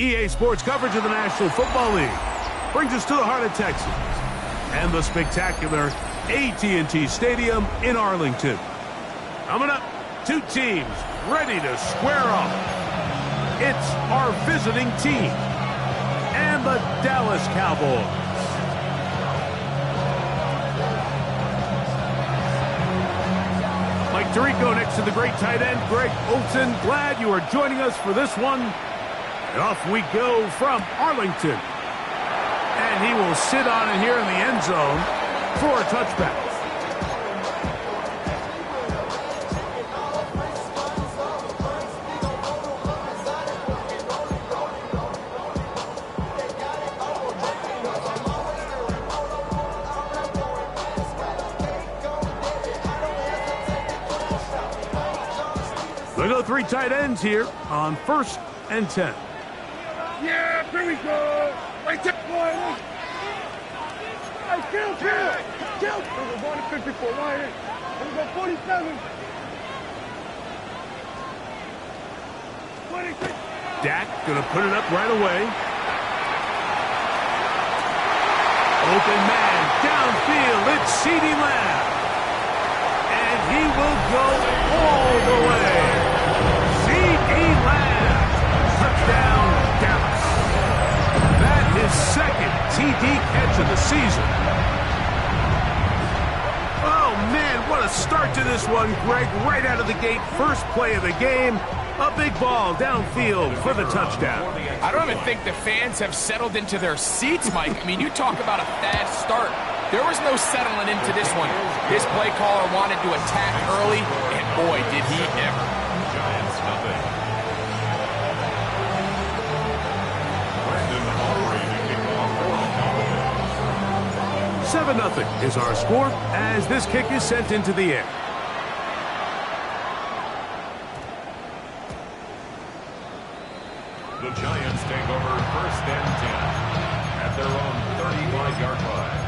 EA Sports coverage of the National Football League brings us to the heart of Texas and the spectacular AT&T Stadium in Arlington. Coming up, two teams ready to square off. It's our visiting team and the Dallas Cowboys. Mike Tirico next to the great tight end, Greg Olsen. Glad you are joining us for this one. And off we go from Arlington. And he will sit on it here in the end zone for a touchback. They go three tight ends here on 1st and 10. Yeah, here we go. Right there, boy. Hey, kill. We're going to 54, right here. We're going to go 47. 26. Dak gonna put it up right away. Open man, downfield, it's CeeDee Lamb. And he will go all the way. CeeDee Lamb, touchdown, Dallas. That is second TD catch of the season. Oh, man, what a start to this one, Greg. Right out of the gate, first play of the game. A big ball downfield for the touchdown. I don't even think the fans have settled into their seats, Mike. I mean, you talk about a fast start. There was no settling into this one. This play caller wanted to attack early, and boy, did he ever. Giants nothing. 7-0 is our score as this kick is sent into the air. The Giants take over 1st and 10 at their own 35-yard line.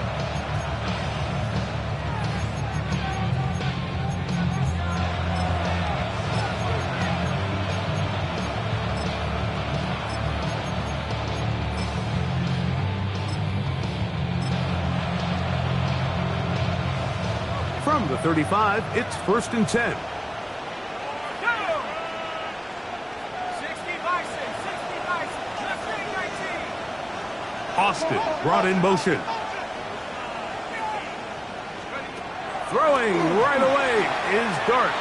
From the 35, it's 1st and 10. Austin brought in motion. Throwing right away is Dart.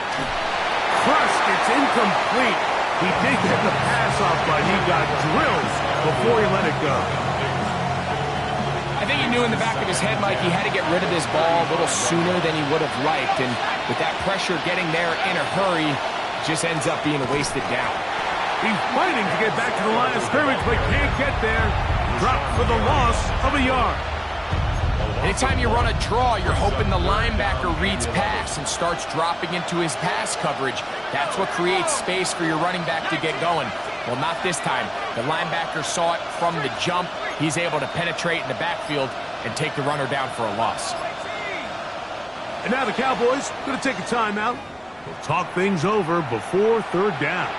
Crushed, it's incomplete. He did get the pass off, but he got drilled before he let it go. I think he knew in the back of his head, Mike, he had to get rid of this ball a little sooner than he would have liked. And with that pressure getting there in a hurry, it just ends up being a wasted down. He's fighting to get back to the line of scrimmage, but can't get there. Dropped for the loss of a yard. Anytime you run a draw, you're hoping the linebacker reads pass and starts dropping into his pass coverage. That's what creates space for your running back to get going. Well, not this time. The linebacker saw it from the jump. He's able to penetrate in the backfield and take the runner down for a loss. And now the Cowboys going to take a timeout. We'll talk things over before 3rd down.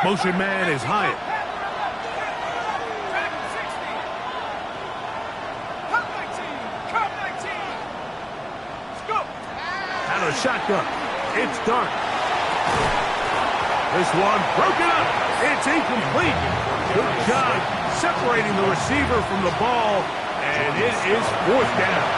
Motion man is Hyatt. Out of the shotgun. It's Dart. This one broken up. It's incomplete. Good job separating the receiver from the ball, and it is 4th down.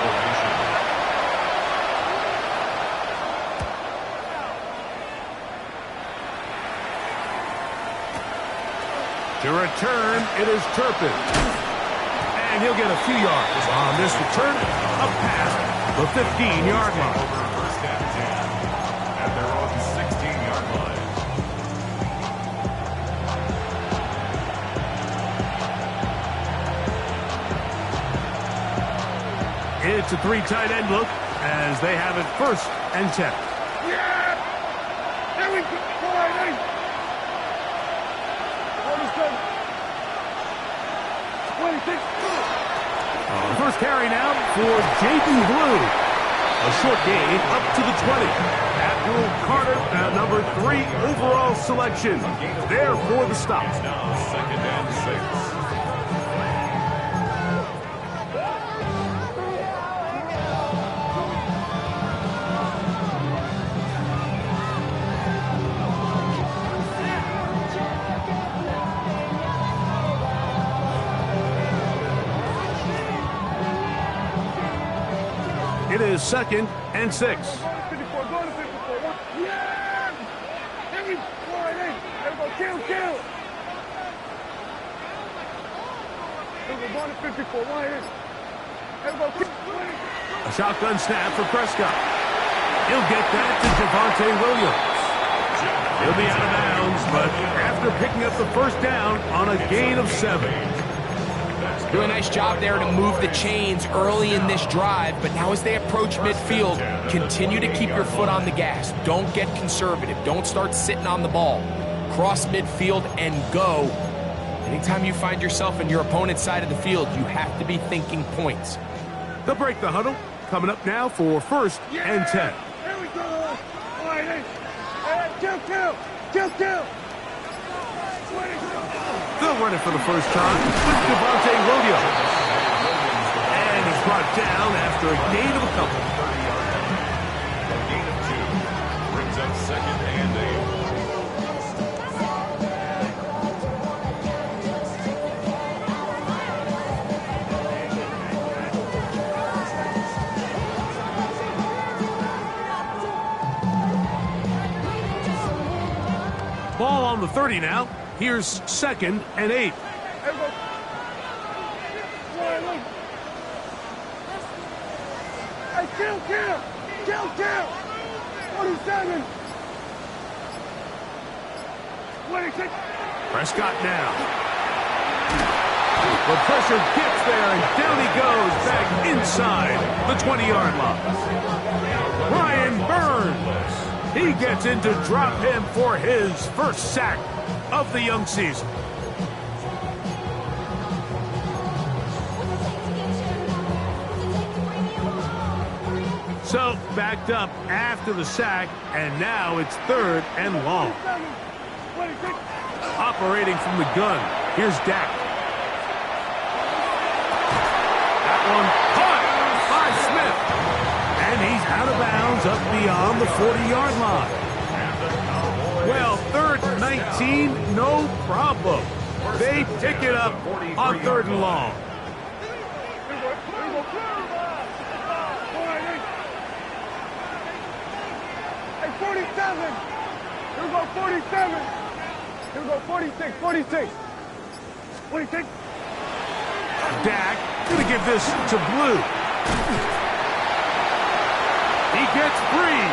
To return, it is Turpin. And he'll get a few yards on this return, up past the 15-yard line. Over 1st and 10 at their own 16-yard line. It's a 3 tight end look as they have it 1st and 10. Yeah! There we go, boy! First carry now for Jaden Blue. A short gain up to the 20. Abdul Carter, number 3 overall selection. There for the stop. Now 2nd and 6. It is 2nd and 6. 54, go to 54. Yeah! Here we go, kill. Here we go, going to 54, one in. Here we go, kill. A shotgun snap for Prescott. He'll get that to Javonte Williams. He'll be out of bounds, but after picking up the first down on a gain of 7. Doing a nice job there to move the chains early in this drive, but now as they approach midfield, continue to keep your foot on the gas. Don't get conservative. Don't start sitting on the ball. Cross midfield and go. Anytime you find yourself in your opponent's side of the field, you have to be thinking points. They'll break the huddle. Coming up now for 1st and 10. Here we go. All right, kill. They'll run it for the first time with Javonte Williams. And he's brought down after a gain of a couple. A gain of 2 brings up 2nd and 8. Ball on the 30 now. Here's 2nd and 8. Here we go. Hey, kill. 47. 26. Prescott now. The pressure gets there, and down he goes back inside the 20-yard line. Brian Burns. He gets in to drop him for his first sack of the young season. So, backed up after the sack, and now it's 3rd and long. 26. Operating from the gun, here's Dak. That one caught by Smith. And he's out of bounds up beyond the 40-yard line. Well, 3rd and 19, no problem. They pick it up on 3rd and long. Hey, 47. Here we go, 47. Here we go, 46. 46. Dak gonna give this to Blue. He gets free.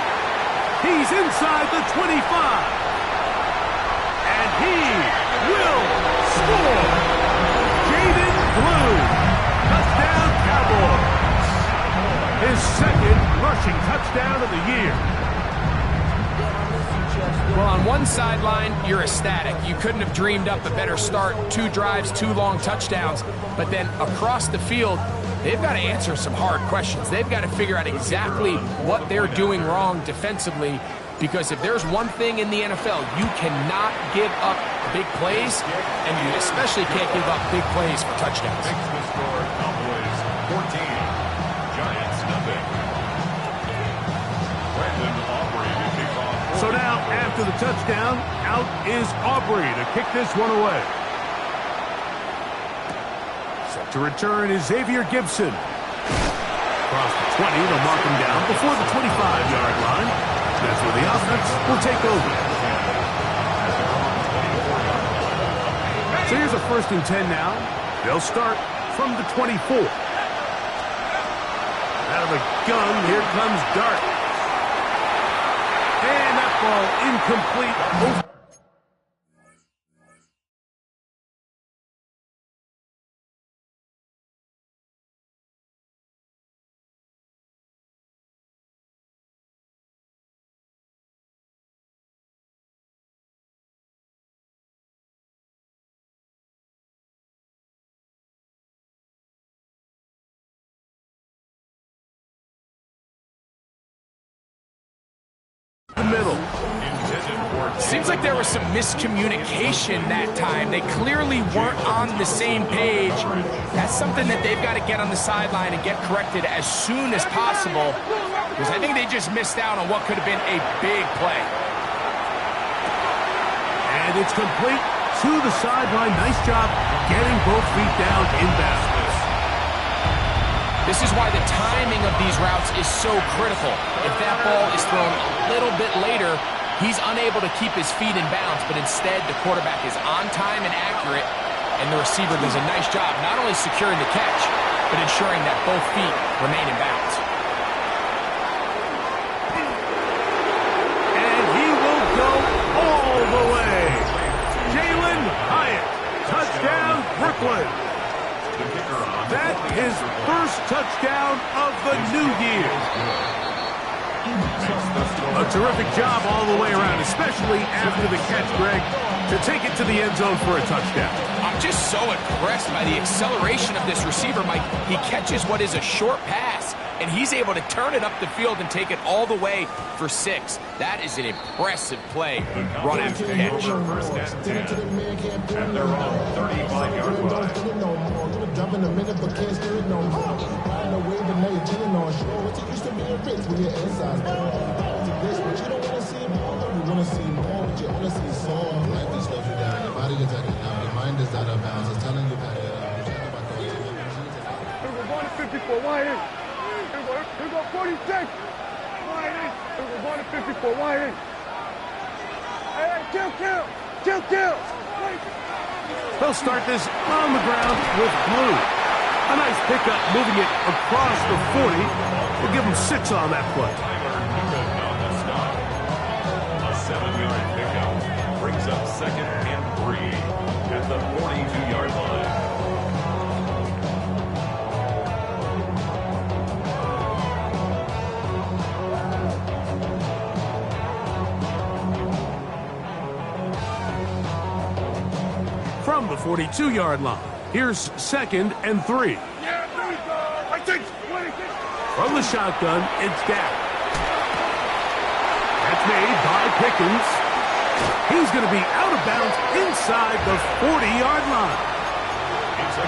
He's inside the 25. And he will score. Jaden Blue. Touchdown Cowboys. His 2nd rushing touchdown of the year. Well, on one sideline, you're ecstatic. You couldn't have dreamed up a better start. 2 drives, 2 long touchdowns. But then across the field, they've got to answer some hard questions. They've got to figure out exactly what they're doing wrong defensively, because if there's one thing in the NFL, you cannot give up big plays, and you especially can't give up big plays for touchdowns. Makes the score Cowboys 14. Giants nothing. Brandon Aubrey to kick off. So now, after the touchdown, out is Aubrey to kick this one away. Set to return is Xavier Gibson. Across the 20, they'll mark him down before the 25-yard line. That's where the offense will take over. So here's a 1st and 10 now. They'll start from the 24. Out of the gun, here comes Dart. And that ball incomplete. the middle. Seems like there was some miscommunication that time. They clearly weren't on the same page. That's something that they've got to get on the sideline and get corrected as soon as possible, because I think they just missed out on what could have been a big play. And it's complete to the sideline. Nice job getting both feet down inbounds. This is why the timing of these routes is so critical. If that ball is thrown a little bit later, he's unable to keep his feet in bounds, but instead the quarterback is on time and accurate, and the receiver does a nice job not only securing the catch, but ensuring that both feet remain in bounds. And he will go all the way. Jalen Hyatt, touchdown Brooklyn. That is first touchdown of the new year. A terrific job all the way around, especially after the catch, Greg, to take it to the end zone for a touchdown. I'm just so impressed by the acceleration of this receiver, Mike. He catches what is a short pass, and he's able to turn it up the field and take it all the way for 6. That is an impressive play, run after catch. First and 10 at their own 35-yard line. Jumping a minute, but can't steer it no more. Riding the wave and now you're chilling on shore. What you used to be a Ritz when you're inside. To this, but you don't want to see more. You want to see more, but you want to see some. Life just slows you down. Your body is out of down. Your mind is out of bounds. It's telling you that We're going to 54. Wide in. Here we go 46. Wide in. We're going to 54. Wide in. Hey, kill. They'll start this on the ground with Blue. A nice pickup, moving it across the 40. We'll give him 6 on that play. A 7-yard pickup brings up 2nd and 3 at the 42-yard line. From the 42-yard line, here's 2nd and 3. Yeah, there we go. I think 26. From the shotgun, it's Dak. That's made by Pickens. He's going to be out of bounds inside the 40-yard line.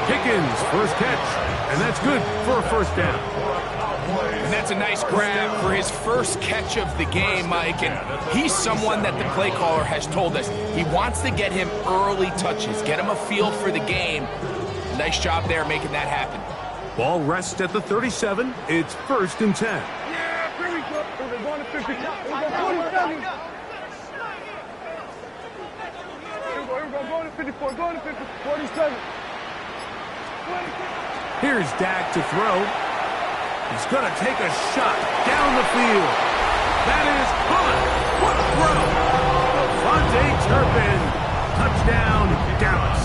Pickens, first catch, and that's good for a first down. And that's a nice grab for his first catch of the game, Mike. And he's someone that the play caller has told us he wants to get him early touches, get him a feel for the game. Nice job there making that happen. Ball rests at the 37. It's 1st and 10. Yeah, here we go. We're going to 50. We're going 47. Here we go. Going to 54. Going to 50. 47. Here's Dak to throw. He's going to take a shot down the field. That is caught. What a throw. Devontae Turpin. Touchdown, Dallas.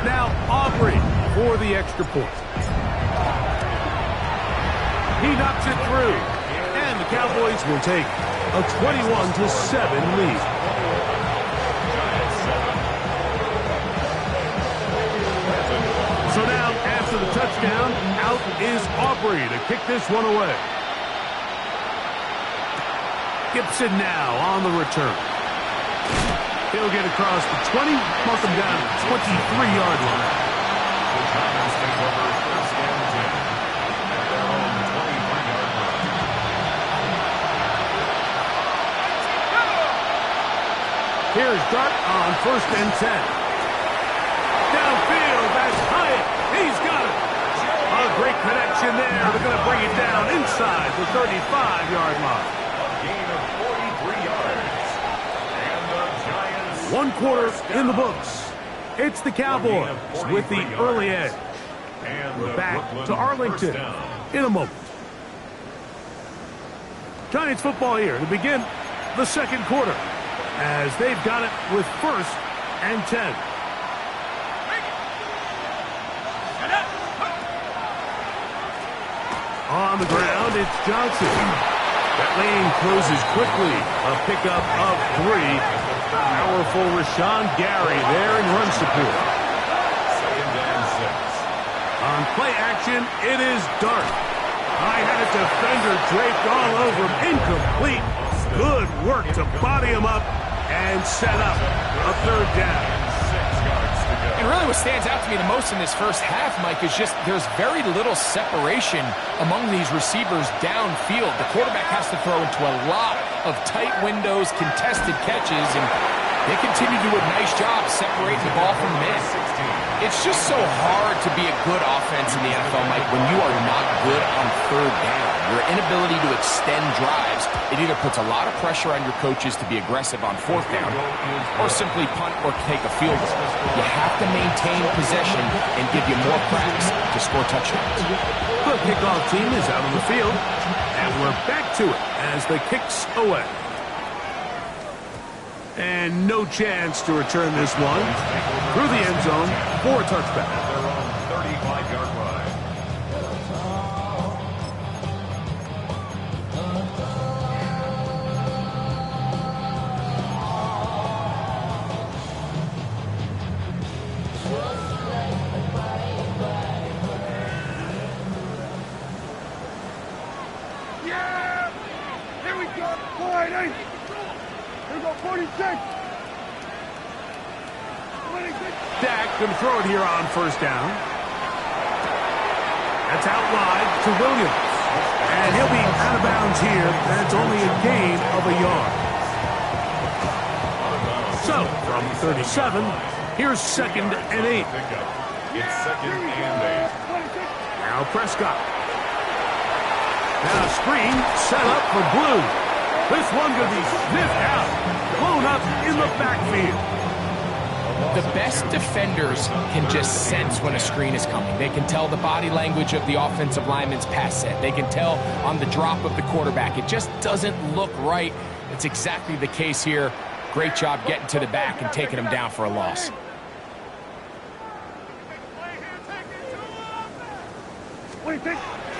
Now Aubrey for the extra point. He knocks it through. And the Cowboys will take a 21-7 lead. So now, after the touchdown, out is Aubrey to kick this one away. Gibson now on the return. He'll get across the 20, mark him down at the 23-yard line. The Giants take over 1st and 10 at their own 25-yard line. Here's Dart on 1st and 10. Downfield, that's Hyatt. He's got it. A great connection there. They're going to bring it down inside the 35-yard line. A gain of 43 yards. And the Giants... 1 quarter in the books. It's the Cowboys with the early edge. And We're the back Brooklyn to Arlington first down. in a moment. Giants football here to begin the 2nd quarter as they've got it with 1st and 10. On the ground, it's Johnson. That lane closes quickly. A pickup of 3. Powerful Rashawn Gary there in run support. 2nd and 6. On play action, it is Dart. I had a defender draped all over him. Incomplete. Good work to body him up and set up a third down. 6 yards to go. And really what stands out to me the most in this first half, Mike, is just there's very little separation among these receivers downfield. The quarterback has to throw into a lot of tight windows, contested catches, and they continue to do a nice job separating the ball from the man. It's just so hard to be a good offense in the NFL, Mike, when you are not good on third down. Your inability to extend drives, it either puts a lot of pressure on your coaches to be aggressive on fourth down or simply punt or take a field goal. You have to maintain possession and give you more cracks to score touchdowns. The kickoff team is out on the field, and we're back to it as the kick's away. And no chance to return this one through the end zone for a touchback. They're on 35-yard line. Yeah! Here we go. Wide eight. Here we go, 46. 26. Dak can throw it here on first down. That's out wide to Williams. And he'll be out of bounds here. That's only a gain of a yard. So, from 37, here's 2nd and 8. It's 2nd and 8. Now Prescott. Now a screen set up for Blue. This one could be sniffed out. Blown up in the backfield. The best defenders can just sense when a screen is coming. They can tell the body language of the offensive lineman's pass set. They can tell on the drop of the quarterback. It just doesn't look right. It's exactly the case here. Great job getting to the back and taking him down for a loss.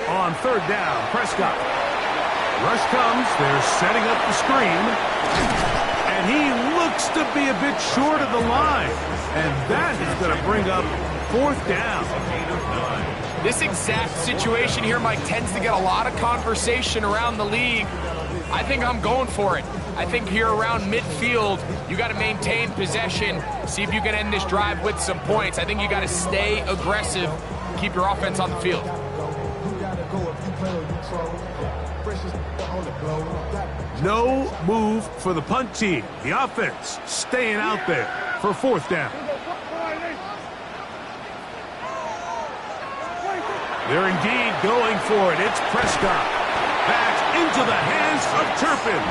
On third down, Prescott. Rush comes. They're setting up the screen. And he looks to be a bit short of the line. And that is going to bring up 4th down. This exact situation here, Mike, tends to get a lot of conversation around the league. I think I'm going for it. I think here around midfield, you got to maintain possession, see if you can end this drive with some points. I think you got to stay aggressive, keep your offense on the field. No move for the punt team. The offense staying out there for 4th down. They're indeed going for it. It's Prescott. Back into the hands of Turpin.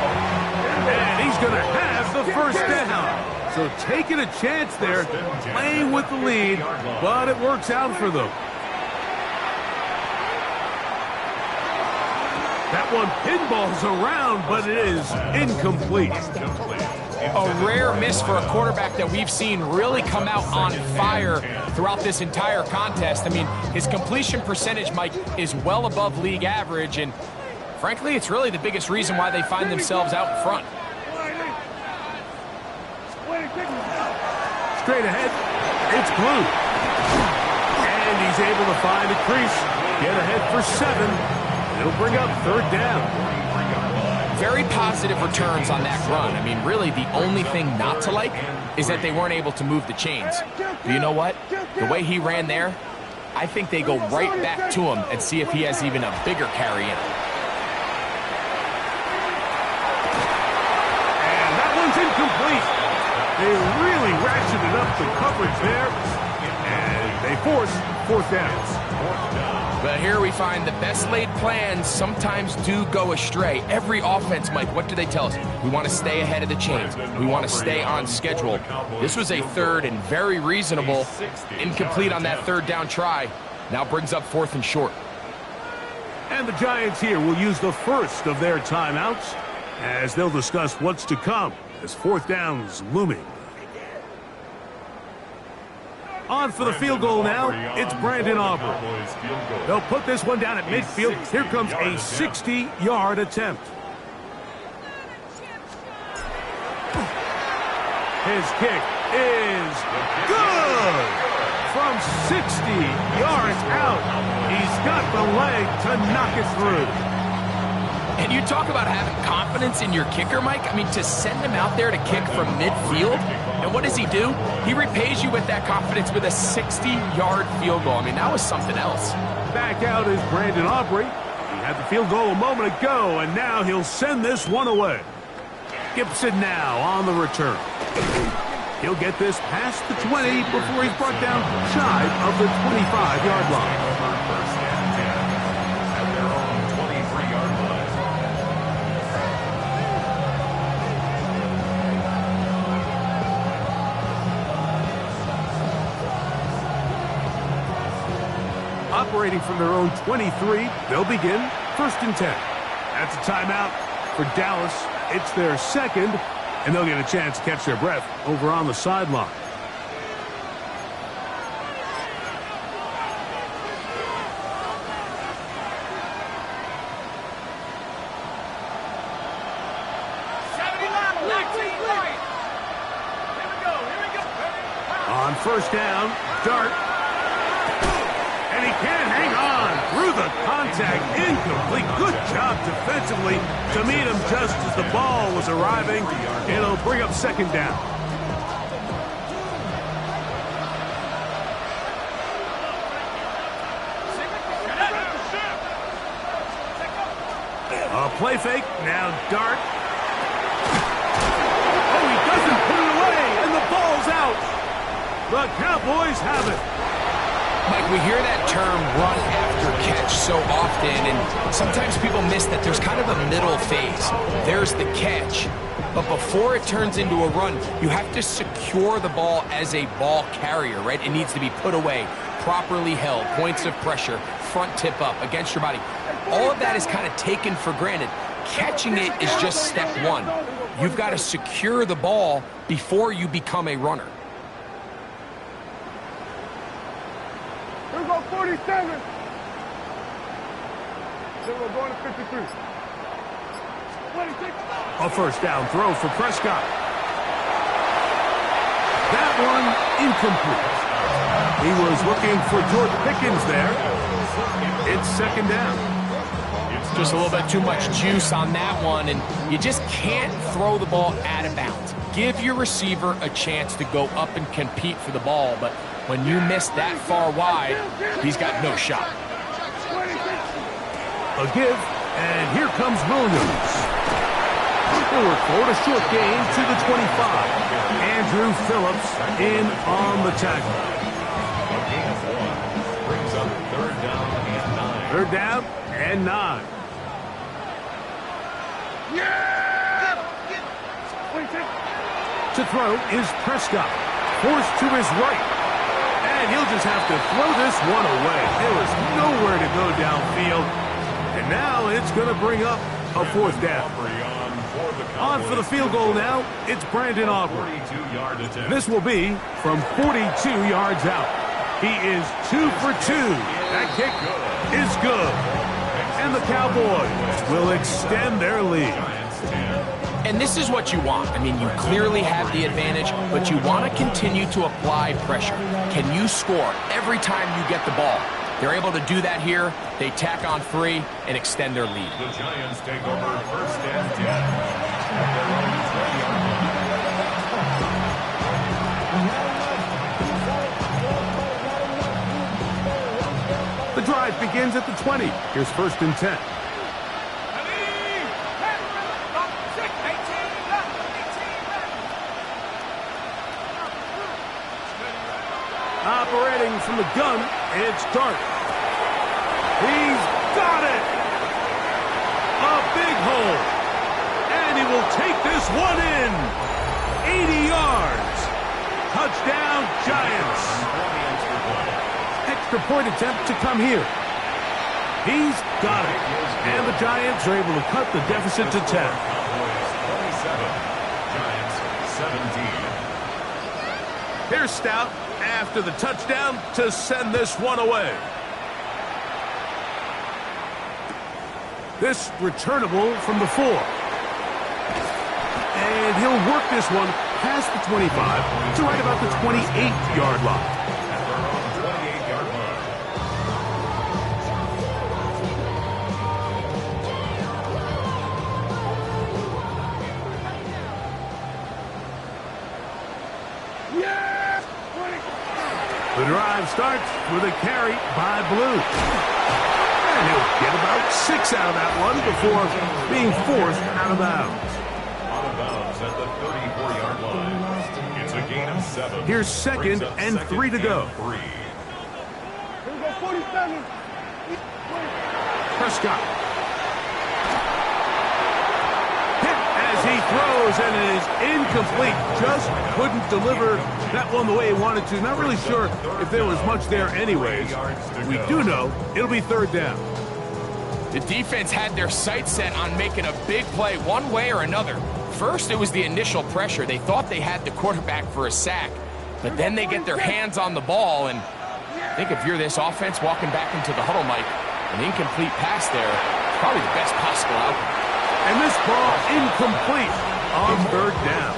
And he's going to have the first down. So taking a chance there, playing with the lead, but it works out for them. That one pinballs around, but it is incomplete. A rare miss for a quarterback that we've seen really come out on fire throughout this entire contest. I mean, his completion percentage, Mike, is well above league average, and frankly, it's really the biggest reason why they find themselves out in front. Straight ahead, it's Blue. And he's able to find a crease, get ahead for 7. It'll bring up 3rd down. Very positive returns on that run. I mean, really, the only thing not to like is that they weren't able to move the chains. But you know what? The way he ran there, I think they go right back to him and see if he has even a bigger carry in him. And that one's incomplete. They really ratcheted up the coverage there, and they force 4th down. But here we find the best laid plans sometimes do go astray. Every offense, Mike, what do they tell us? We want to stay ahead of the chains. We want to stay on schedule. This was a 3rd and very reasonable. Incomplete on that 3rd down try. Now brings up 4th and short. And the Giants here will use the first of their timeouts as they'll discuss what's to come as 4th down's looming. On for the field goal now, it's Brandon Aubrey. They'll put this one down at midfield. Here comes a 60-yard attempt. His kick is good! From 60 yards out, he's got the leg to knock it through. And you talk about having confidence in your kicker, Mike. I mean, to send him out there to kick from midfield, and what does he do? He repays you with that confidence with a 60-yard field goal. I mean, that was something else. Back out is Brandon Aubrey. He had the field goal a moment ago, and now he'll send this one away. Gibson now on the return. He'll get this past the 20 before he's brought down shy of the 25-yard line. First and 10 at their own 23-yard line. Operating from their own 23, they'll begin first and 10. That's a timeout for Dallas. It's their second, and they'll get a chance to catch their breath over on the sideline. On first down, Dart. And he can't hang on through the contact. Incomplete. Good job defensively to meet him just as the ball was arriving. It'll bring up second down. A play fake. Now Dart. Oh, he doesn't put it away, and the ball's out. The Cowboys have it. Mike, we hear that term run after catch so often, and sometimes people miss that there's kind of a middle phase. There's the catch, but before it turns into a run, you have to secure the ball as a ball carrier, right? It needs to be put away, properly held, points of pressure, front tip up against your body. All of that is kind of taken for granted. Catching it is just step one. You've got to secure the ball before you become a runner. Here we go, 47. Then we're going to 53. 26. A first down throw for Prescott. That one incomplete. He was looking for George Pickens there. It's second down. Just a little bit too much juice on that one, and you just can't throw the ball out of bounds. Give your receiver a chance to go up and compete for the ball, but when you miss that far wide, he's got no shot. A give, and here comes Williams. He'll work forward, a short gain to the 25. Andrew Phillips in on the tackle. A gain of 1 brings up third down and 9. Third down and 9. To throw is Prescott. Forced to his right. And he'll just have to throw this one away. There was nowhere to go downfield. And now it's going to bring up a fourth down. On for the field goal now, it's Brandon Aubrey. 42-yard attempt. This will be from 42 yards out. He is 2 for 2. That kick is good. And the Cowboys will extend their lead. And this is what you want. I mean, you clearly have the advantage, but you want to continue to apply pressure. Can you score every time you get the ball? They're able to do that here. They tack on 3 and extend their lead. The Giants take over first and 10 at their own 20-yard line. The drive begins at the 20. Here's first and 10. Operating from the gun, it's Dart. He's got it! A big hole. And he will take this one in. 80 yards. Touchdown, Giants. Extra point attempt to come here. He's got it. And the Giants are able to cut the deficit to 10. Cowboys 27, Giants 17. Here's Stout after the touchdown to send this one away. This returnable from the 4. And he'll work this one past the 25 to right about the 28-yard line. At their own 28-yard line. Yeah! The drive starts with a carry by Blue. And he'll get about 6 out of that one before being forced out of bounds. Out of bounds at the 34-yard line. It's a gain of 7. Here's second and 3 to go. Here we go, 47. Prescott. Hit as he throws, and it is incomplete. Just couldn't deliver that one the way he wanted to. Not really sure if there was much there anyways. We do know it'll be 3rd down. The defense had their sights set on making a big play one way or another. First, it was the initial pressure. They thought they had the quarterback for a sack, but then they get their hands on the ball, and I think if you're this offense walking back into the huddle, Mike, an incomplete pass there is probably the best possible outcome. And this ball incomplete on 3rd down.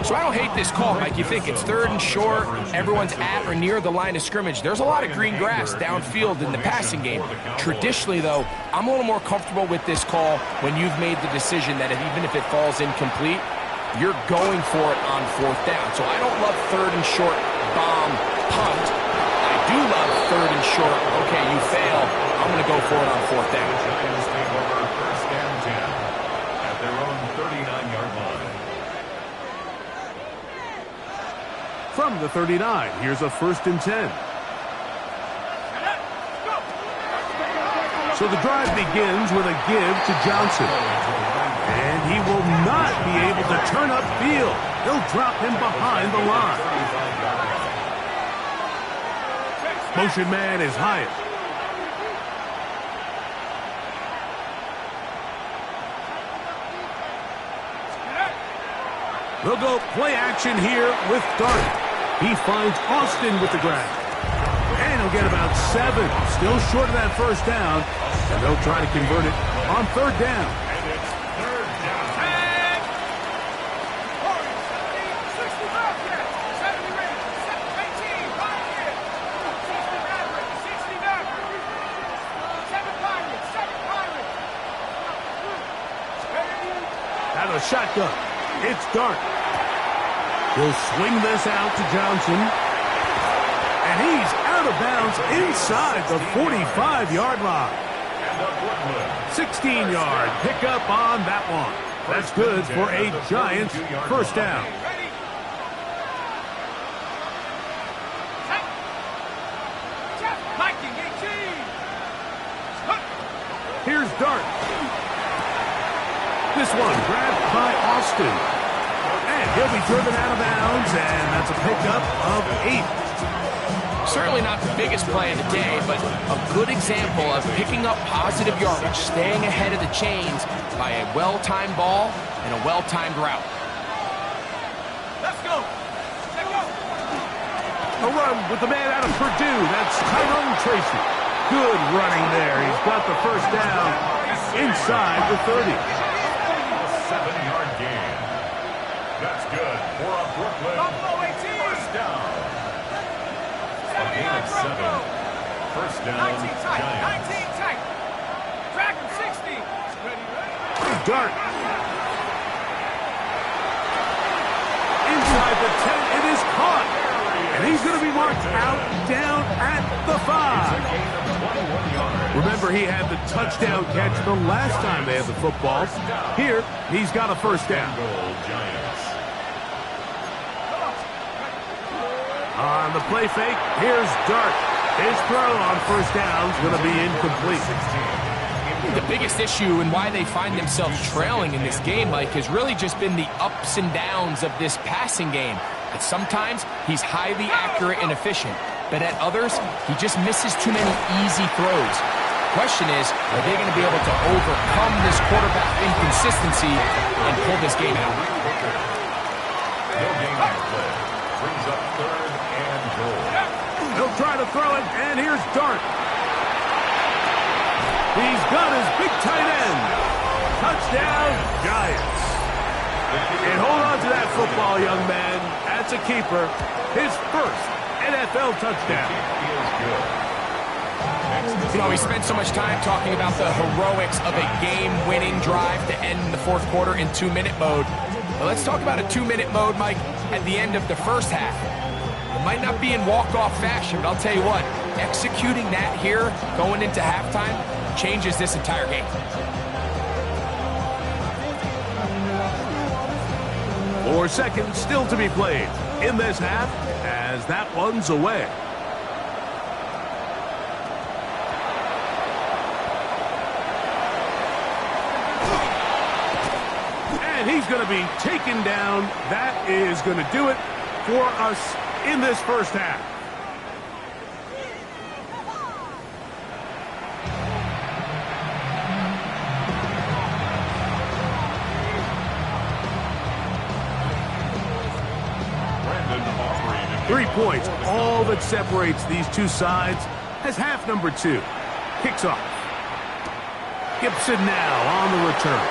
So I don't hate this call, Mike. You think it's 3rd and short, everyone's at or near the line of scrimmage. There's a lot of green grass downfield in the passing game. Traditionally, though, I'm a little more comfortable with this call when you've made the decision that even if it falls incomplete, you're going for it on 4th down. So I don't love 3rd and short bomb punt. I do love 3rd and short, okay, you fail, I'm going to go for it on 4th down. Giants take over 1st and 10 at their own 39-yard line. From the 39, here's a 1st and 10. So the drive begins with a give to Johnson. And he will not be able to turn upfield. They'll drop him behind the line. Motion man is Hyatt. They'll go play action here with Dart. He finds Austin with the grab. And he'll get about 7. Still short of that 1st down. And they'll try to convert it on 3rd down. And it's 3rd down. Out of shotgun. It's Dart. He'll swing this out to Johnson. And he's out of bounds inside the 45-yard line. 16-yard pickup on that one. That's good for a Giants 1st down. Here's Dart. This one grabbed by Austin. And he'll be driven out of bounds, and that's a pickup of 8. Certainly not the biggest play of the day, but a good example of picking up positive yardage, staying ahead of the chains by a well-timed ball and a well-timed route. Let's go. A run with the man out of Purdue. That's Tyrone Tracy. Good running there. He's got the 1st down inside the 30. 7-yard gain. That's good for a Brooklyn 1st down. A gain of 7. 1st down, 19 tight. Giants. 19 tight. Drag him 60. Dart. Inside the 10. It is caught. And he's going to be marked out down at the 5. Remember, he had the touchdown catch the last time they had the football. Here, he's got a 1st down. On the play fake, here's Dart. His throw on 1st down is going to be incomplete. The biggest issue and why they find themselves trailing in this game, Mike, has really just been the ups and downs of this passing game. At sometimes, he's highly accurate and efficient, but at others, he just misses too many easy throws. Question is, are they going to be able to overcome this quarterback inconsistency and pull this game out? Brings up 3rd and goal. He'll try to throw it, and here's Dart. He's got his big tight end. Touchdown, Giants. And hold on to that football, young man. That's a keeper. His 1st NFL touchdown. You know, we spent so much time talking about the heroics of a game-winning drive to end the 4th quarter in 2-minute mode. Well, let's talk about a 2-minute mode, Mike, at the end of the first half. It might not be in walk-off fashion, but I'll tell you what, executing that here, going into halftime, changes this entire game. 4 seconds still to be played in this half as that one's away. And he's going to be taken down. That is going to do it for us in this first half. Three points, all that separates these two sides as half number 2 kicks off. Gibson now on the return.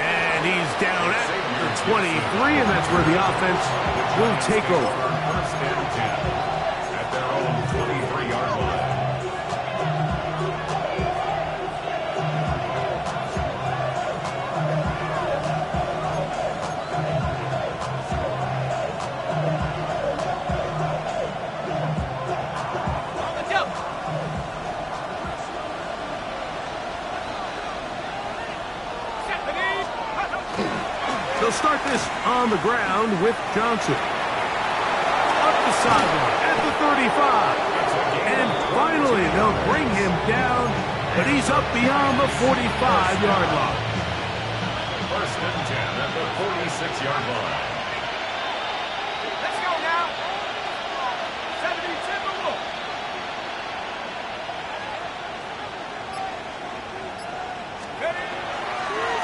And he's down at the 23, and that's where the offense will take over. First and 10 at their own 23-yard line. They'll start this on the ground with Johnson. Up the sideline at the 35. And finally, they'll bring him down, but he's up beyond the 45-yard line. First and 10 at the 46-yard line. Let's go now. 77 more.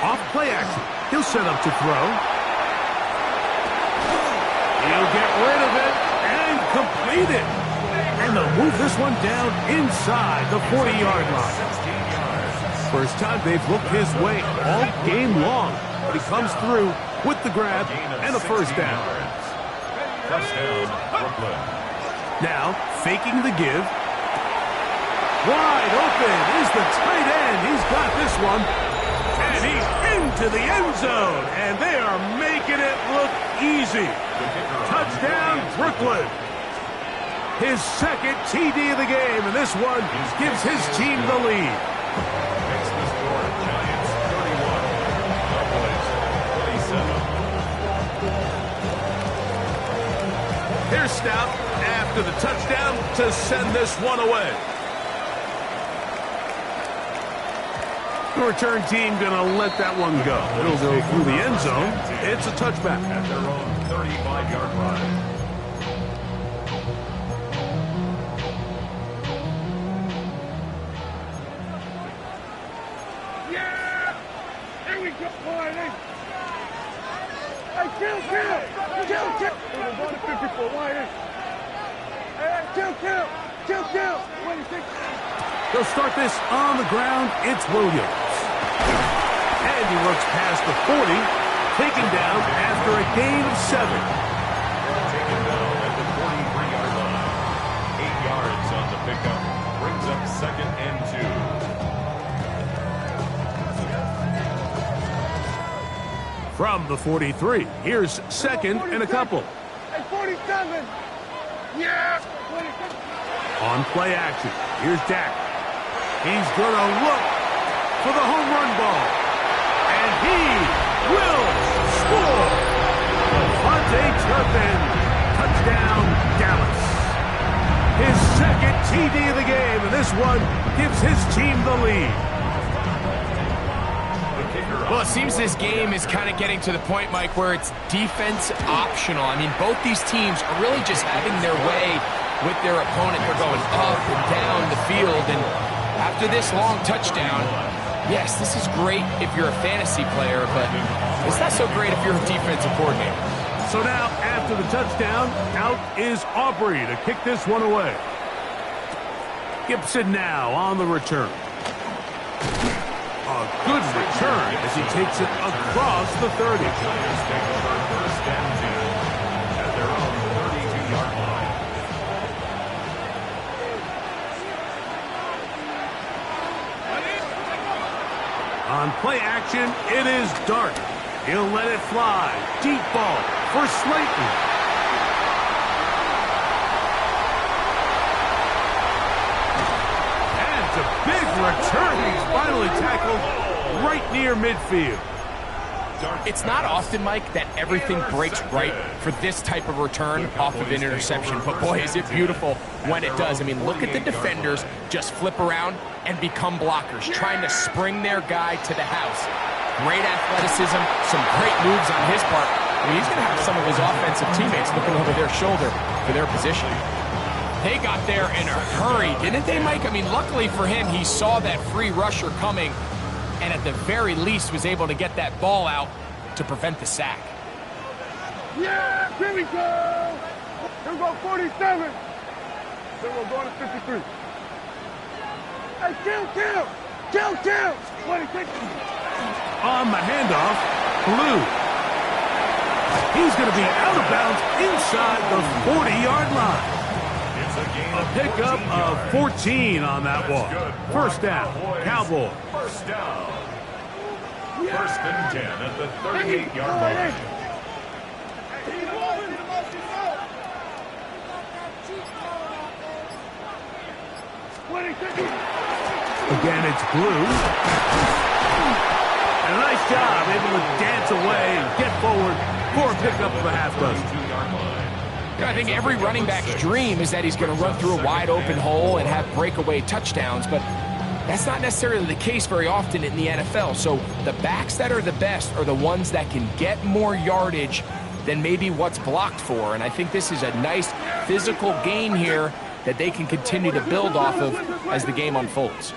Off play action. He'll set up to throw. He'll get rid of it and complete it. And they'll move this one down inside the 40-yard line. First time they've looked his way all game long, but he comes through with the grab and a first down. First down, Brooklyn. Now, faking the give. Wide open is the tight end. He's got this one. And he's into the end zone. And they are making it look easy. Touchdown, Brooklyn. His second TD of the game. And this one gives his team the lead. Makes the score Giants 31. Cowboys 37. Here's Stout after the touchdown to send this one away. The return team going to let that one go. It'll go through the end zone. It's a touchback. At their own 35-yard line. Yeah! Here we go, Marty. Hey, kill! We're going to 54, Marty. Hey, kill! 26. They'll start this on the ground. It's Williams. And he works past the 40, taken down after a gain of 7. Taken down at the 43-yard line. 8 yards on the pickup. Brings up second and 2. From the 43, here's second and a couple. Hey, 47. Yeah! 26. On play action, here's Dak. He's going to look for the home run ball. And he will score. Devontae Turpin. Touchdown, Dallas. His second TD of the game, and this one gives his team the lead. Well, it seems this game is kind of getting to the point, Mike, where it's defense optional. I mean, both these teams are really just having their way with their opponent. They're going up and down the field, and after this long touchdown, yes, this is great if you're a fantasy player, but it's not so great if you're a defensive coordinator. So now, after the touchdown, out is Aubrey to kick this one away. Gibson now on the return. A good return as he takes it across the 30. Giants take over first and 10 at their own 32-yard line. On play action, it is Dart. He'll let it fly. Deep ball for Slayton. And it's a big return. He's finally tackled right near midfield. It's not often, Mike, that everything breaks right for this type of return off of an interception. But, boy, is it beautiful when it does. I mean, look at the defenders just flip around and become blockers, trying to spring their guy to the house. Great athleticism, some great moves on his part. I mean, he's going to have some of his offensive teammates looking over their shoulder for their position. They got there in a hurry, didn't they, Mike? I mean, luckily for him, he saw that free rusher coming, and at the very least was able to get that ball out to prevent the sack. Yeah, here we go. Here we go, 47. Then we're going to 53. Hey, kill. 26. On the handoff, Blue. He's going to be out of bounds inside the 40-yard line. A pickup of 14 on that walk. First down, Cowboys. First down. First and 10 at the 38-yard line. Again, it's Blue. And a nice job, able to dance away and get forward for a pickup of a half dozen. I think every running back's dream is that he's going to run through a wide open hole and have breakaway touchdowns, but that's not necessarily the case very often in the NFL. So the backs that are the best are the ones that can get more yardage than maybe what's blocked for. And I think this is a nice physical gain here that they can continue to build off of as the game unfolds.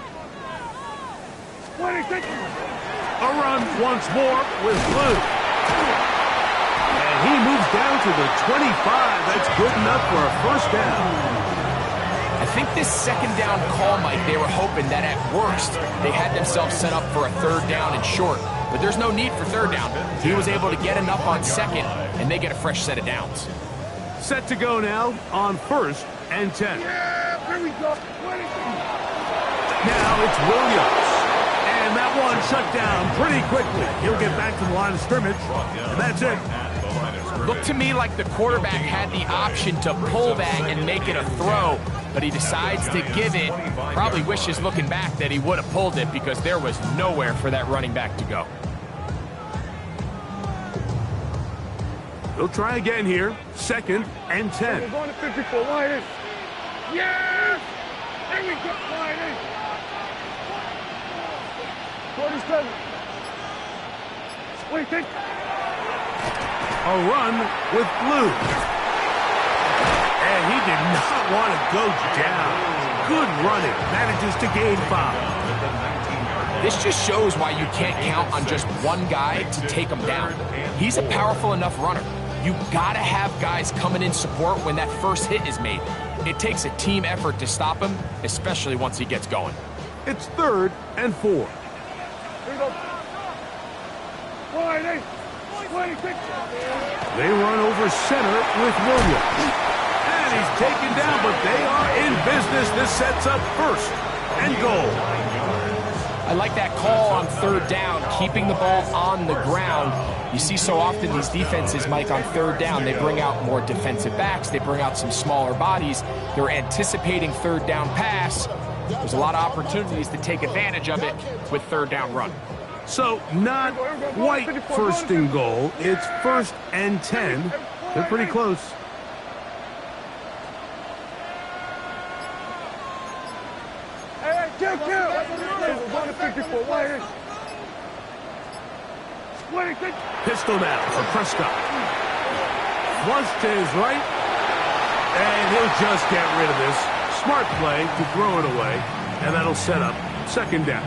A run once more with Blue. And he moves down to the 25. That's good enough for a first down. I think this second down call, Mike, they were hoping that at worst they had themselves set up for a third down and short. But there's no need for third down. He was able to get enough on second, and they get a fresh set of downs. Set to go now on first and 10. Yeah, here we go. Now it's Williams. And that one shut down pretty quickly. He'll get back to the line of scrimmage, and that's it. Looked to me like the quarterback had the option to pull that and make it a throw, but he decides to give it. Probably wishes looking back that he would have pulled it because there was nowhere for that running back to go. They'll try again here. Second and 10. We're going to 54. Wide in. Yes! There we go. Wide in. 47. 26. A run with Blue. And he did not want to go down. Good running. Manages to gain 5. This just shows why you can't count on just one guy to take him down. He's a powerful enough runner. You gotta have guys coming in support when that first hit is made. It takes a team effort to stop him, especially once he gets going. It's third and 4. Here we go. Wide in. 26. They run over center with Williams. And he's taken down, but they are in business. This sets up first and goal. I like that call on third down, keeping the ball on the ground. You see so often these defenses, Mike, on third down, they bring out more defensive backs. They bring out some smaller bodies. They're anticipating third down pass. There's a lot of opportunities to take advantage of it with third down run. So not quite first and goal. It's first and 10. They're pretty close. Hey, kill. We're going to 54. Wide in. 26. Pistol now for Prescott. Flush to his right. And he'll just get rid of this. Smart play to throw it away. And that'll set up second down.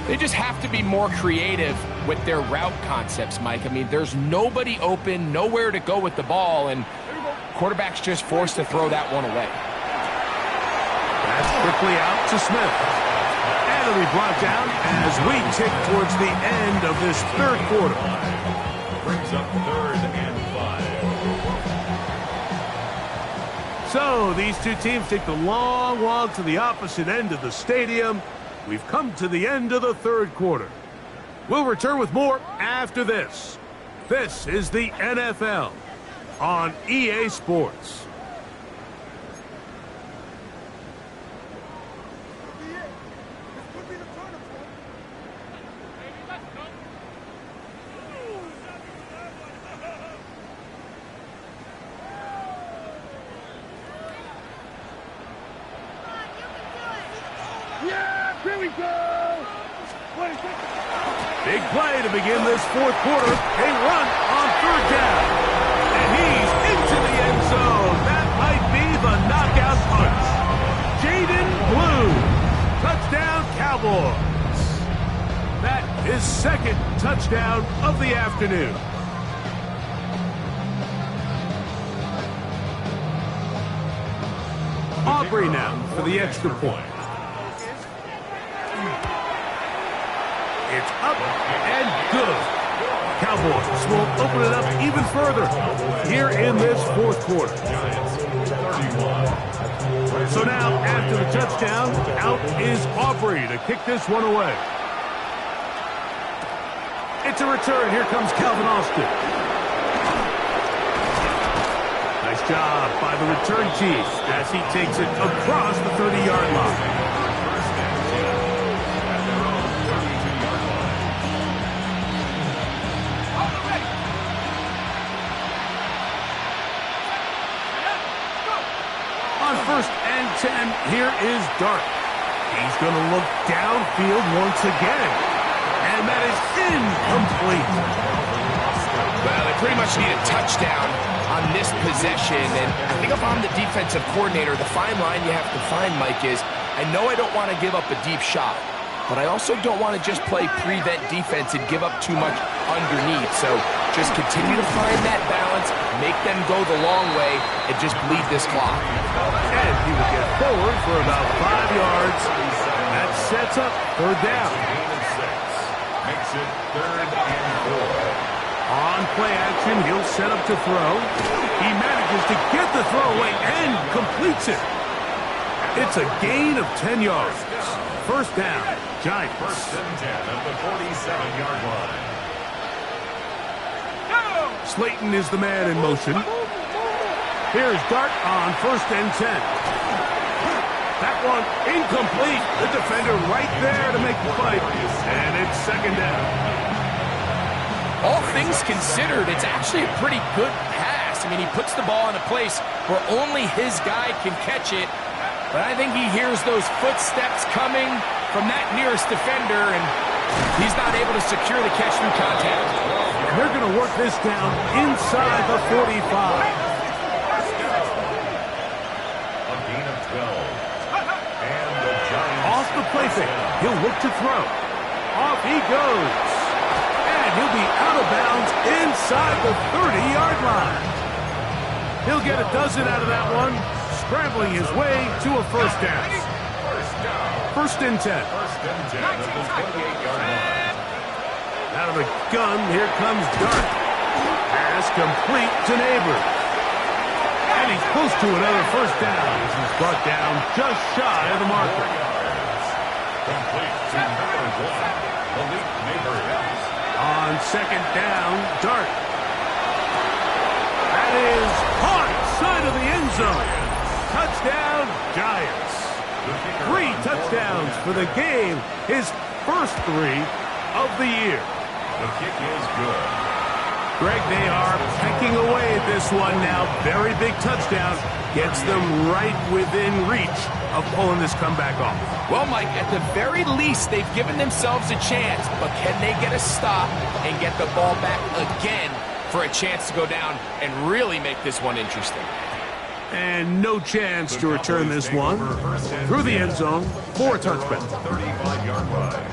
They just have to be more creative with their route concepts, Mike. I mean, there's nobody open, nowhere to go with the ball, and quarterback's just forced to throw that one away. That's quickly out to Smith. And it'll be brought down as we tick towards the end of this third quarter. Brings up third and 5. So these two teams take the long walk to the opposite end of the stadium. We've come to the end of the third quarter. We'll return with more after this. This is the NFL on EA Sports. Yeah, here we go. Big play to begin this fourth quarter. A run on third down. And he's into the end zone. That might be the knockout punch. Jaden Blue. Touchdown, Cowboys. That is second touchdown of the afternoon. Aubrey now for the extra point. It's up and good. Cowboys will open it up even further here in this fourth quarter. So now, after the touchdown, out is Aubrey to kick this one away. It's a return. Here comes Calvin Austin. Nice job by the return team as he takes it across the 30-yard line. First and 10, here is Dart. He's going to look downfield once again. And that is incomplete. Well, they pretty much need a touchdown on this possession. And I think if I'm the defensive coordinator, the fine line you have to find, Mike, is I know I don't want to give up a deep shot, but I also don't want to just play prevent defense and give up too much underneath. So just continue to find that balance, make them go the long way, and just bleed this clock. And he will get forward for about 5 yards. That sets up third down. Makes it 3rd and 4. On play action, he'll set up to throw. He manages to get the throw away and completes it. It's a gain of 10 yards. First down, Giants. 1st and 10 at the 47-yard line. Slayton is the man in motion. Here's Dart on 1st and 10. That one incomplete. The defender right there to make the fight. And it's 2nd down. All things considered, it's actually a pretty good pass. I mean, he puts the ball in a place where only his guy can catch it. But I think he hears those footsteps coming from that nearest defender, and he's not able to secure the catch through contact. And they're going to work this down inside the 45. A gain of 12. And the Giants. Off the play fake. He'll look to throw. Off he goes. And he'll be out of bounds inside the 30-yard line. He'll get a dozen out of that one, scrambling his way to a first down. 1st and 10. 1st and 10 at the 28-yard line. Out of the gun, here comes Dart. Pass complete to Neighbors. And he's close to another first down as he's brought down just shy of the marker. Complete to number 1, Malik Neighbors. On 2nd down, Dart. That is hard side of the end zone. Touchdown, Giants. 3 touchdowns for the game. His first 3 of the year. The kick is good. Greg, they are pecking away at this one now. Very big touchdown. Gets them right within reach of pulling this comeback off. Well, Mike, at the very least, they've given themselves a chance. But can they get a stop and get the ball back again for a chance to go down and really make this one interesting? And no chance to return this one through the end zone for a touchback. 35-yard line.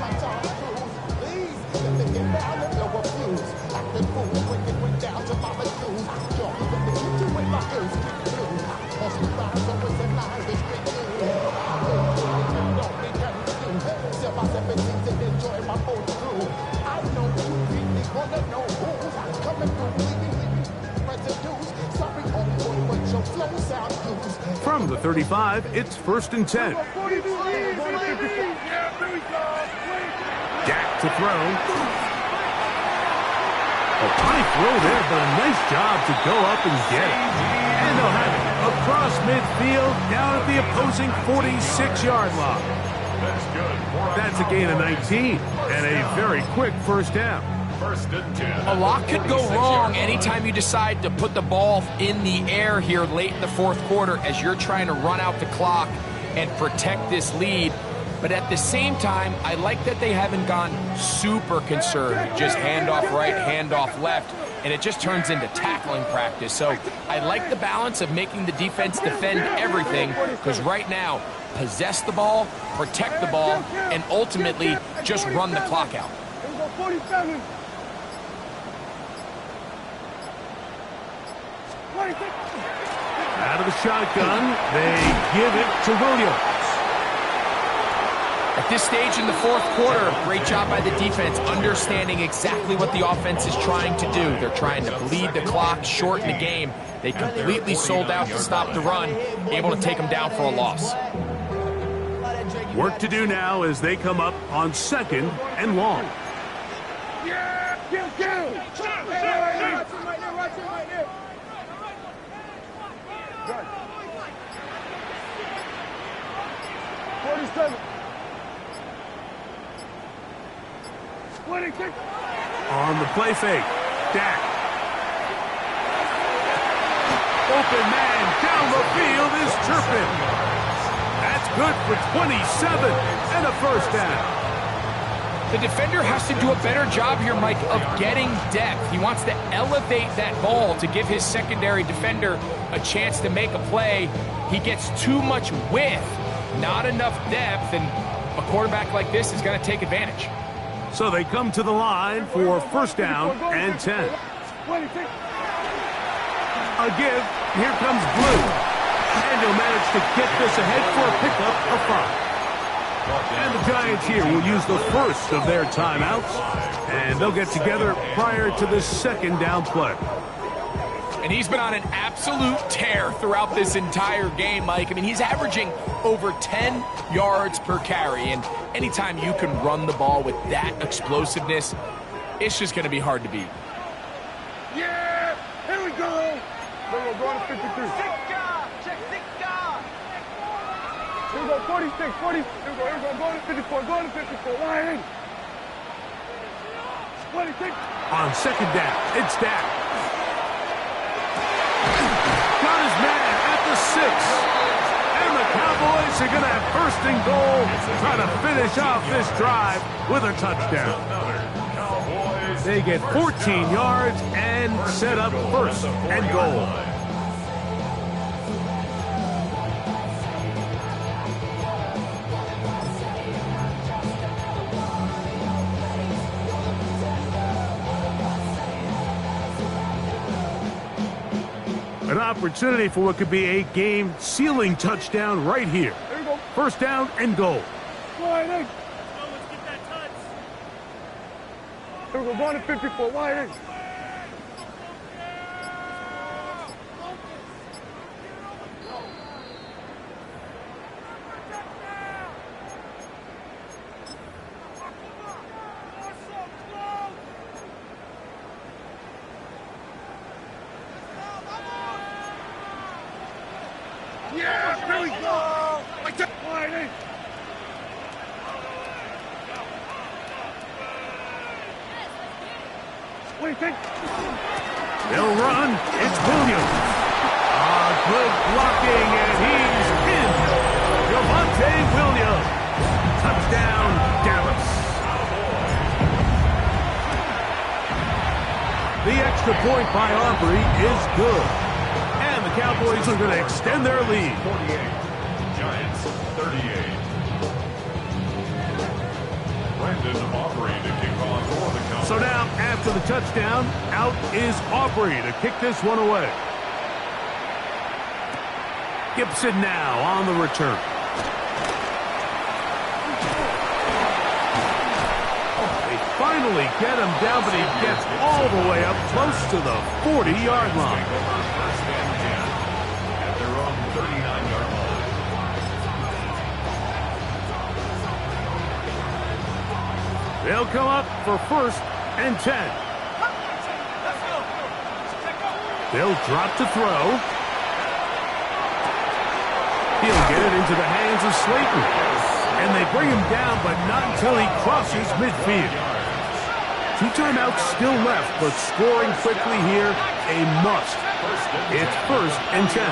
From the 35, it's 1st and 10. Dak to throw. A high throw there, but a nice job to go up and get it. And they'll have it across midfield, down at the opposing 46-yard line. That's good. That's a gain of 19, and a very quick first down. First and 10. A lot could go wrong anytime you decide to put the ball in the air here late in the fourth quarter as you're trying to run out the clock and protect this lead. But at the same time, I like that they haven't gone super conservative, just handoff right, handoff left, and it just turns into tackling practice. So I like the balance of making the defense defend everything, because right now, possess the ball, protect the ball, and ultimately just run the clock out. 47. Out of the shotgun, they give it to Williams. At this stage in the fourth quarter, great job by the defense, understanding exactly what the offense is trying to do. They're trying to bleed the clock, shorten the game. They completely sold out to stop the run, able to take them down for a loss. Work to do now as they come up on 2nd and long. Yeah! Kill! Watch him right there. Good. 47. 26. On the play fake, Dak. Open man down the field is Turpin. That's good for 27 and a first down. The defender has to do a better job here, Mike, of getting depth. He wants to elevate that ball to give his secondary defender a chance to make a play. He gets too much width, not enough depth, and a quarterback like this is going to take advantage. So they come to the line for first down and 10. A give. Here comes Blue. And he'll manage to get this ahead for a pickup of 5. And the Giants here will use the first of their timeouts. And they'll get together prior to the second down play. And he's been on an absolute tear throughout this entire game, Mike. I mean, he's averaging over 10 yards per carry. And anytime you can run the ball with that explosiveness, it's just going to be hard to beat. Yeah! Here we go! We're going to 53. Here we go, 46, 40. Here we go, going to 54, going to 54. Wide in. 26. On second down, it's Dak. Got his man at the 6. And the Cowboys are going to have first and goal, trying to finish off this drive with a touchdown. They get 14 yards and set up first and goal. An opportunity for what could be a game-sealing touchdown right here. First down and goal. Wide in. Here we go, going to 54. Wide in. Yeah, here we go. Wide in. What do you think? They'll run. It's Williams. Good blocking, and he's in. Javonte Williams. Touchdown, Dallas. The extra point by Aubrey is good. And the Cowboys are going to extend their lead. 48. Giants 38. Brandon Aubrey to kick off for the Cowboys. So now, after the touchdown, out is Aubrey to kick this one away. Gibson now on the return. They finally get him down, but he gets all the way up close to the 40-yard line. First and 10 at their own 39-yard line. They'll come up for 1st and 10. They'll drop to throw. He'll get it into the hands of Slayton. And they bring him down, but not until he crosses midfield. 2 timeouts still left, but scoring quickly here, a must. It's 1st and 10.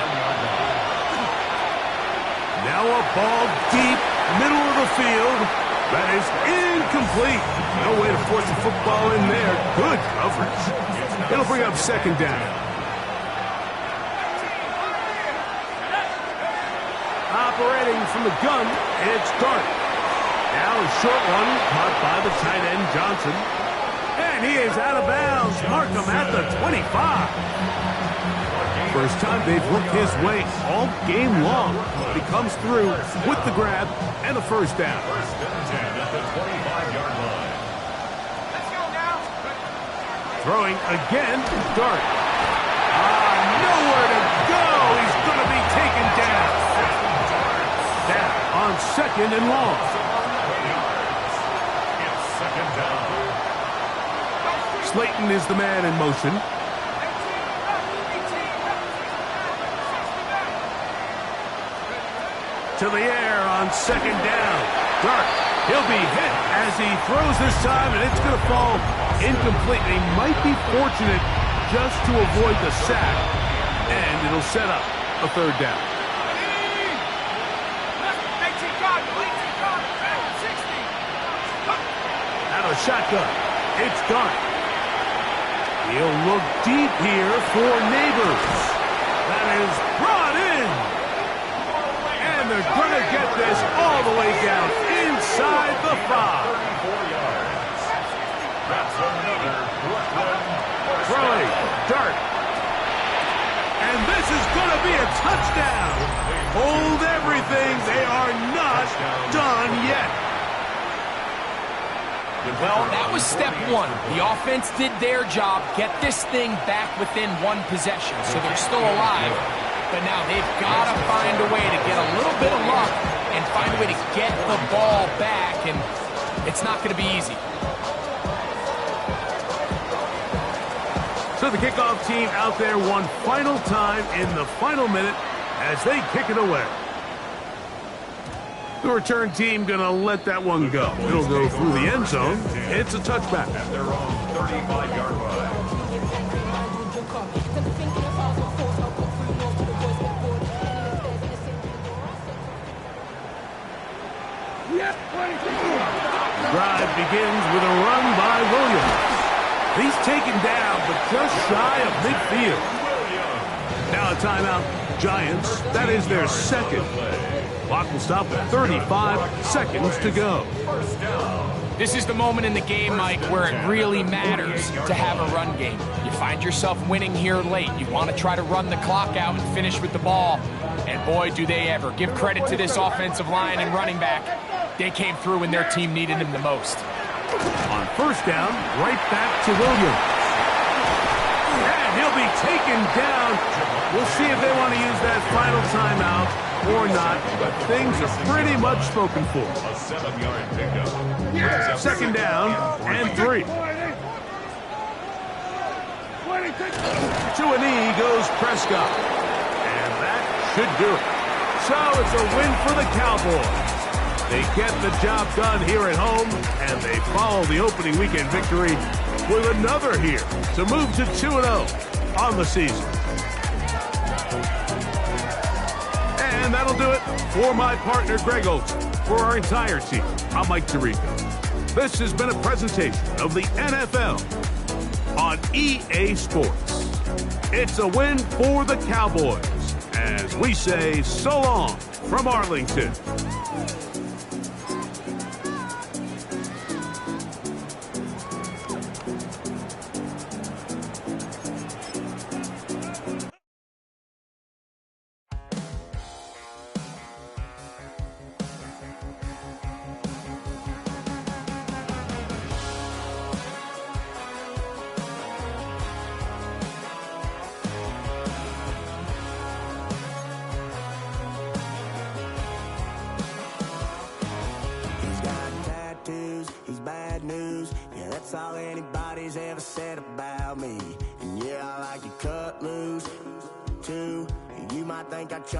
Now a ball deep, middle of the field. That is incomplete. No way to force the football in there. Good coverage. It'll bring up 2nd down. Operating from the gun, it's Dart. Now a short one, caught by the tight end Johnson. And he is out of bounds. Mark him at the 25. First time they've looked his way all game long. He comes through with the grab and a 1st down. 1st and 10 at the 25-yard line. Let's go now. Throwing again, Dart. Nowhere to go. He's going to be taken down. Down on 2nd and long. It's 2nd down. Slayton is the man in motion. To the air on 2nd down. Dart. He'll be hit as he throws this time, and it's going to fall incomplete. He might be fortunate just to avoid the sack, and it'll set up a 3rd down. Out of shotgun. It's Dart. He'll look deep here for Neighbors. That is brought in. And they're going to get this all the way down inside the 5. 34 yards. That's another Brooklyn. Throwing. Dart. And this is going to be a touchdown. Hold everything. They are not done yet. Well, that was step 1. The offense did their job, get this thing back within 1 possession, so they're still alive. But now they've got to find a way to get a little bit of luck and find a way to get the ball back, and it's not going to be easy. So the kickoff team out there one final time in the final minute as they kick it away. The return team going to let that one go. It'll go through the end zone. It's a touchback. At their own 35-yard line. Drive begins with a run by Williams. He's taken down, but just shy of midfield. Now a timeout. Giants. That is their 2nd. Clock will stop with 35 seconds to go. This is the moment in the game, Mike, where it really matters to have a run game. You find yourself winning here late. You want to try to run the clock out and finish with the ball. And boy, do they ever. Give credit to this offensive line and running back. They came through when their team needed him the most. On 1st down, right back to Williams. And he'll be taken down. We'll see if they want to use that final timeout or not, but things are pretty much spoken for. A 7-yard pickup. 2nd down and 3. To a knee goes Prescott. And that should do it. So it's a win for the Cowboys. They get the job done here at home, and they follow the opening weekend victory with another here to move to 2-0 on the season. And that'll do it for my partner, Greg Olson. For our entire team, I'm Mike Tirico. This has been a presentation of the NFL on EA Sports. It's a win for the Cowboys as we say so long from Arlington. bad news. Yeah, that's all anybody's ever said about me. And yeah, I like to cut loose, too. You might think I chose